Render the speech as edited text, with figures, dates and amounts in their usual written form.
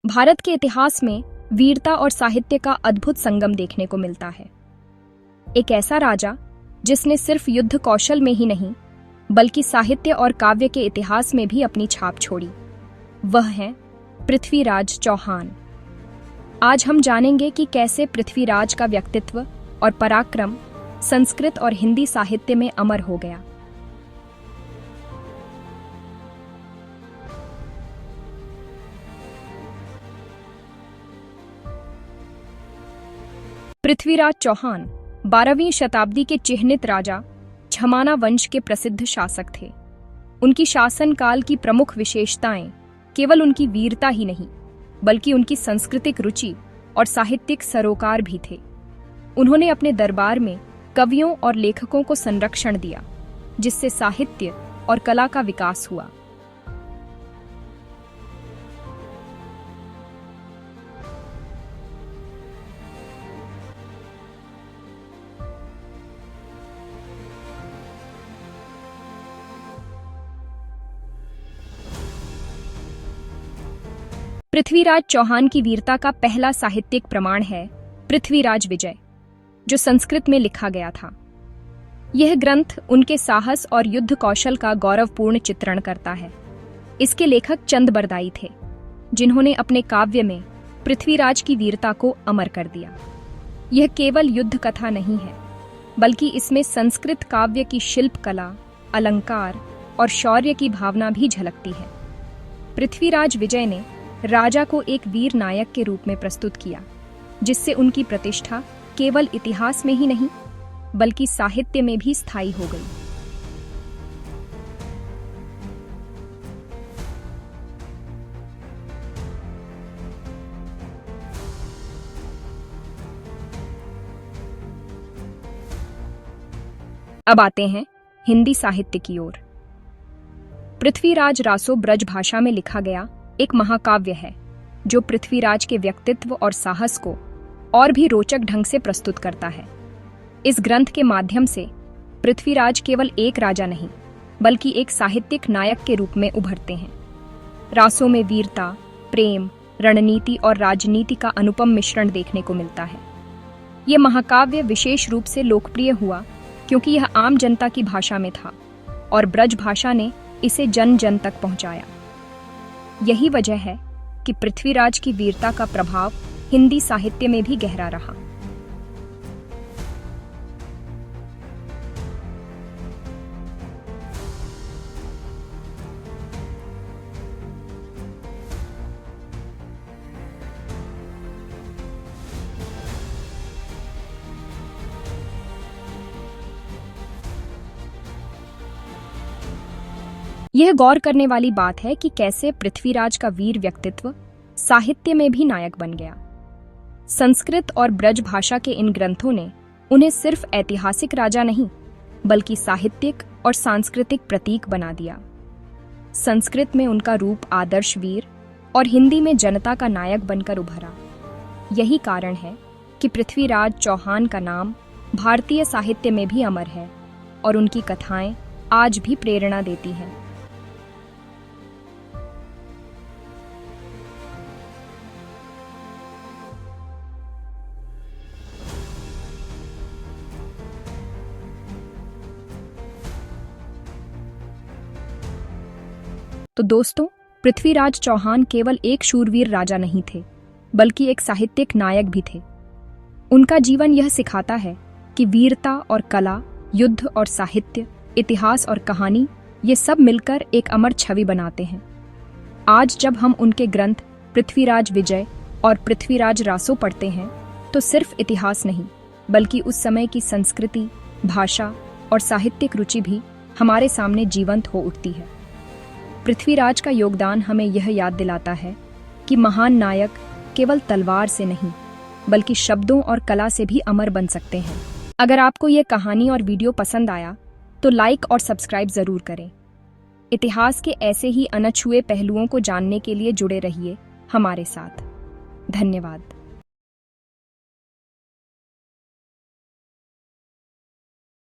भारत के इतिहास में वीरता और साहित्य का अद्भुत संगम देखने को मिलता है। एक ऐसा राजा जिसने सिर्फ युद्ध कौशल में ही नहीं बल्कि साहित्य और काव्य के इतिहास में भी अपनी छाप छोड़ी, वह है पृथ्वीराज चौहान। आज हम जानेंगे कि कैसे पृथ्वीराज का व्यक्तित्व और पराक्रम संस्कृत और हिंदी साहित्य में अमर हो गया। पृथ्वीराज चौहान 12वीं शताब्दी के चिह्नित राजा झमाना वंश के प्रसिद्ध शासक थे। उनकी शासनकाल की प्रमुख विशेषताएं केवल उनकी वीरता ही नहीं बल्कि उनकी सांस्कृतिक रुचि और साहित्यिक सरोकार भी थे। उन्होंने अपने दरबार में कवियों और लेखकों को संरक्षण दिया, जिससे साहित्य और कला का विकास हुआ। पृथ्वीराज चौहान की वीरता का पहला साहित्यिक प्रमाण है पृथ्वीराज विजय, जो संस्कृत में लिखा गया था। यह ग्रंथ उनके साहस और युद्ध कौशल का गौरवपूर्ण चित्रण करता है। इसके लेखक चंद बरदाई थे, जिन्होंने अपने काव्य में पृथ्वीराज की वीरता को अमर कर दिया। यह केवल युद्ध कथा नहीं है, बल्कि इसमें संस्कृत काव्य की शिल्प कला, अलंकार और शौर्य की भावना भी झलकती है। पृथ्वीराज विजय ने राजा को एक वीर नायक के रूप में प्रस्तुत किया, जिससे उनकी प्रतिष्ठा केवल इतिहास में ही नहीं बल्कि साहित्य में भी स्थायी हो गई। अब आते हैं हिंदी साहित्य की ओर। पृथ्वीराज रासो ब्रज भाषा में लिखा गया एक महाकाव्य है, जो पृथ्वीराज के व्यक्तित्व और साहस को और भी रोचक ढंग से प्रस्तुत करता है। इस ग्रंथ के माध्यम से पृथ्वीराज केवल एक राजा नहीं बल्कि एक साहित्यिक नायक के रूप में उभरते हैं। रासों में वीरता, प्रेम, रणनीति और राजनीति का अनुपम मिश्रण देखने को मिलता है। यह महाकाव्य विशेष रूप से लोकप्रिय हुआ क्योंकि यह आम जनता की भाषा में था और ब्रज भाषा ने इसे जन जन तक पहुंचाया। यही वजह है कि पृथ्वीराज की वीरता का प्रभाव हिंदी साहित्य में भी गहरा रहा। यह गौर करने वाली बात है कि कैसे पृथ्वीराज का वीर व्यक्तित्व साहित्य में भी नायक बन गया। संस्कृत और ब्रज भाषा के इन ग्रंथों ने उन्हें सिर्फ ऐतिहासिक राजा नहीं बल्कि साहित्यिक और सांस्कृतिक प्रतीक बना दिया। संस्कृत में उनका रूप आदर्श वीर और हिंदी में जनता का नायक बनकर उभरा। यही कारण है कि पृथ्वीराज चौहान का नाम भारतीय साहित्य में भी अमर है और उनकी कथाएं आज भी प्रेरणा देती हैं। तो दोस्तों, पृथ्वीराज चौहान केवल एक शूरवीर राजा नहीं थे बल्कि एक साहित्यिक नायक भी थे। उनका जीवन यह सिखाता है कि वीरता और कला, युद्ध और साहित्य, इतिहास और कहानी, ये सब मिलकर एक अमर छवि बनाते हैं। आज जब हम उनके ग्रंथ पृथ्वीराज विजय और पृथ्वीराज रासो पढ़ते हैं तो सिर्फ इतिहास नहीं बल्कि उस समय की संस्कृति, भाषा और साहित्यिक रुचि भी हमारे सामने जीवंत हो उठती है। पृथ्वीराज का योगदान हमें यह याद दिलाता है कि महान नायक केवल तलवार से नहीं बल्कि शब्दों और कला से भी अमर बन सकते हैं। अगर आपको यह कहानी और वीडियो पसंद आया तो लाइक और सब्सक्राइब जरूर करें। इतिहास के ऐसे ही अनछुए पहलुओं को जानने के लिए जुड़े रहिए हमारे साथ। धन्यवाद।